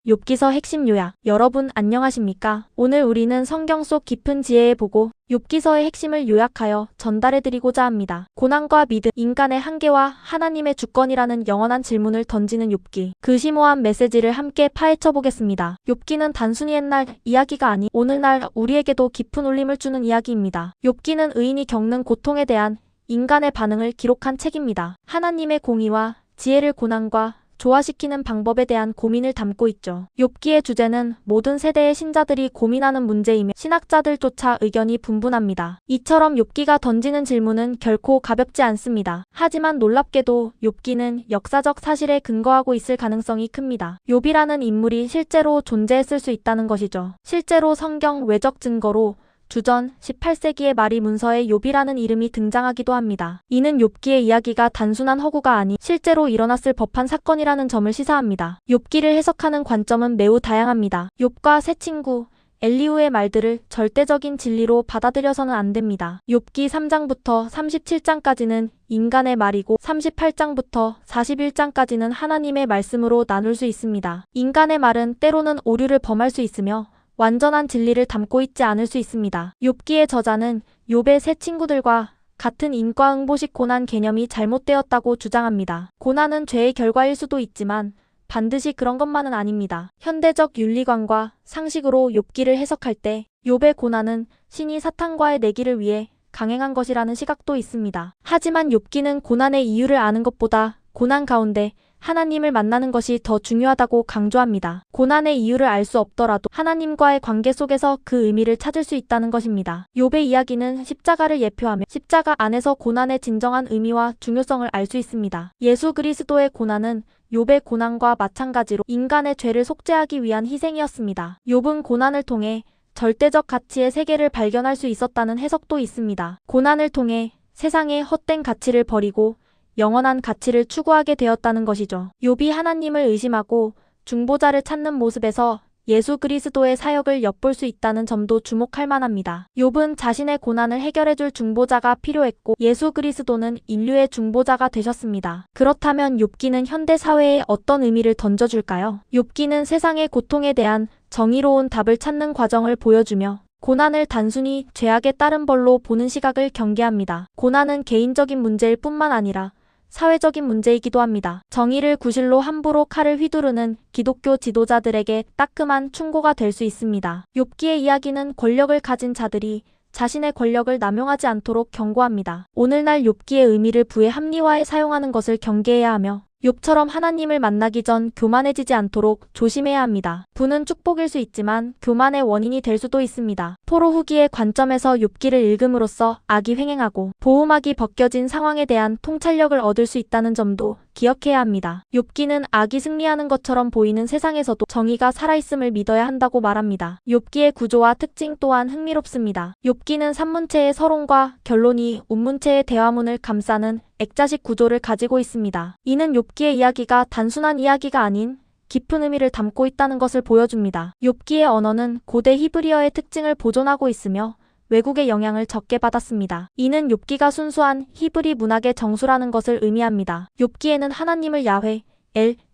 욥기서 핵심 요약. 여러분 안녕하십니까? 오늘 우리는 성경 속 깊은 지혜의 보고 욥기서의 핵심을 요약하여 전달해드리고자 합니다. 고난과 믿음, 인간의 한계와 하나님의 주권이라는 영원한 질문을 던지는 욥기. 그 심오한 메시지를 함께 파헤쳐보겠습니다. 욥기는 단순히 옛날 이야기가 아닌 오늘날 우리에게도 깊은 울림을 주는 이야기입니다. 욥기는 의인이 겪는 고통에 대한 인간의 반응을 기록한 책입니다. 하나님의 공의와 지혜를 고난과 조화시키는 방법에 대한 고민을 담고 있죠. 욥기의 주제는 모든 세대의 신자들이 고민하는 문제이며 신학자들조차 의견이 분분합니다. 이처럼 욥기가 던지는 질문은 결코 가볍지 않습니다. 하지만 놀랍게도 욥기는 역사적 사실에 근거하고 있을 가능성이 큽니다. 욥이라는 인물이 실제로 존재했을 수 있다는 것이죠. 실제로 성경 외적 증거로 주전 18세기의 마리 문서에 욥이라는 이름이 등장하기도 합니다. 이는 욥기의 이야기가 단순한 허구가 아닌 실제로 일어났을 법한 사건이라는 점을 시사합니다. 욥기를 해석하는 관점은 매우 다양합니다. 욥과 새 친구 엘리후의 말들을 절대적인 진리로 받아들여서는 안 됩니다. 욥기 3장부터 37장까지는 인간의 말이고 38장부터 41장까지는 하나님의 말씀으로 나눌 수 있습니다. 인간의 말은 때로는 오류를 범할 수 있으며 완전한 진리를 담고 있지 않을 수 있습니다. 욥기의 저자는 욥의 새 친구들과 같은 인과응보식 고난 개념이 잘못되었다고 주장합니다. 고난은 죄의 결과일 수도 있지만 반드시 그런 것만은 아닙니다. 현대적 윤리관과 상식으로 욥기를 해석할 때 욥의 고난은 신이 사탄과의 내기를 위해 강행한 것이라는 시각도 있습니다. 하지만 욥기는 고난의 이유를 아는 것보다 고난 가운데 하나님을 만나는 것이 더 중요하다고 강조합니다. 고난의 이유를 알 수 없더라도 하나님과의 관계 속에서 그 의미를 찾을 수 있다는 것입니다. 욥의 이야기는 십자가를 예표하며 십자가 안에서 고난의 진정한 의미와 중요성을 알 수 있습니다. 예수 그리스도의 고난은 욥의 고난과 마찬가지로 인간의 죄를 속죄하기 위한 희생이었습니다. 욥은 고난을 통해 절대적 가치의 세계를 발견할 수 있었다는 해석도 있습니다. 고난을 통해 세상의 헛된 가치를 버리고 영원한 가치를 추구하게 되었다는 것이죠. 욥이 하나님을 의심하고 중보자를 찾는 모습에서 예수 그리스도의 사역을 엿볼 수 있다는 점도 주목할 만합니다. 욥은 자신의 고난을 해결해줄 중보자가 필요했고 예수 그리스도는 인류의 중보자가 되셨습니다. 그렇다면 욥기는 현대 사회에 어떤 의미를 던져줄까요? 욥기는 세상의 고통에 대한 정의로운 답을 찾는 과정을 보여주며 고난을 단순히 죄악에 따른 벌로 보는 시각을 경계합니다. 고난은 개인적인 문제일 뿐만 아니라 사회적인 문제이기도 합니다. 정의를 구실로 함부로 칼을 휘두르는 기독교 지도자들에게 따끔한 충고가 될 수 있습니다. 욥기의 이야기는 권력을 가진 자들이 자신의 권력을 남용하지 않도록 경고합니다. 오늘날 욥기의 의미를 부의 합리화에 사용하는 것을 경계해야 하며 욥처럼 하나님을 만나기 전 교만해지지 않도록 조심해야 합니다. 부는 축복일 수 있지만 교만의 원인이 될 수도 있습니다. 포로 후기의 관점에서 욥기를 읽음으로써 악이 횡행하고 보호막이 벗겨진 상황에 대한 통찰력을 얻을 수 있다는 점도 기억해야 합니다. 욥기는 악이 승리하는 것처럼 보이는 세상에서도 정의가 살아있음을 믿어야 한다고 말합니다. 욥기의 구조와 특징 또한 흥미롭습니다. 욥기는 산문체의 서론과 결론이 운문체의 대화문을 감싸는 액자식 구조를 가지고 있습니다. 이는 욥기의 이야기가 단순한 이야기가 아닌 깊은 의미를 담고 있다는 것을 보여줍니다. 욥기의 언어는 고대 히브리어의 특징을 보존하고 있으며 외국의 영향을 적게 받았습니다. 이는 욥기가 순수한 히브리 문학의 정수라는 것을 의미합니다. 욥기에는 하나님을 야훼,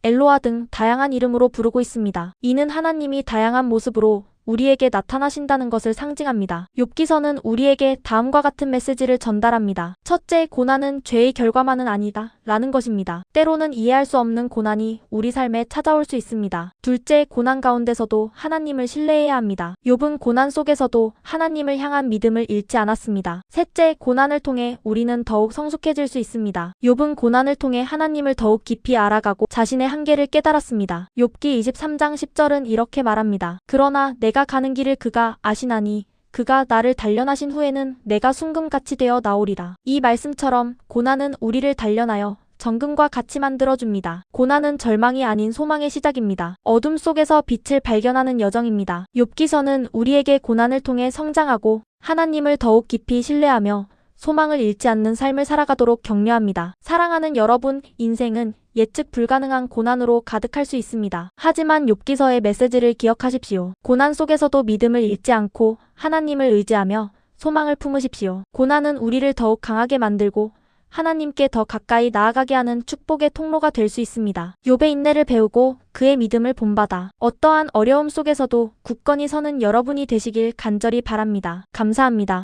엘로아 등 다양한 이름으로 부르고 있습니다. 이는 하나님이 다양한 모습으로 우리에게 나타나신다는 것을 상징합니다. 욥기서는 우리에게 다음과 같은 메시지를 전달합니다. 첫째, 고난은 죄의 결과만은 아니다 라는 것입니다. 때로는 이해할 수 없는 고난이 우리 삶에 찾아올 수 있습니다. 둘째, 고난 가운데서도 하나님을 신뢰해야 합니다. 욥은 고난 속에서도 하나님을 향한 믿음을 잃지 않았습니다. 셋째, 고난을 통해 우리는 더욱 성숙해질 수 있습니다. 욥은 고난을 통해 하나님을 더욱 깊이 알아가고 자신의 한계를 깨달았습니다. 욥기 23장 10절은 이렇게 말합니다. 그러나 내가 가는 길을 그가 아시나니 그가 나를 단련하신 후에는 내가 순금같이 되어 나오리라. 이 말씀처럼 고난은 우리를 단련하여 정금과 같이 만들어줍니다. 고난은 절망이 아닌 소망의 시작입니다. 어둠 속에서 빛을 발견하는 여정입니다. 욥기서는 우리에게 고난을 통해 성장하고 하나님을 더욱 깊이 신뢰하며 소망을 잃지 않는 삶을 살아가도록 격려합니다. 사랑하는 여러분, 인생은 예측 불가능한 고난으로 가득할 수 있습니다. 하지만 욥기서의 메시지를 기억하십시오. 고난 속에서도 믿음을 잃지 않고 하나님을 의지하며 소망을 품으십시오. 고난은 우리를 더욱 강하게 만들고 하나님께 더 가까이 나아가게 하는 축복의 통로가 될 수 있습니다. 욥의 인내를 배우고 그의 믿음을 본받아 어떠한 어려움 속에서도 굳건히 서는 여러분이 되시길 간절히 바랍니다. 감사합니다.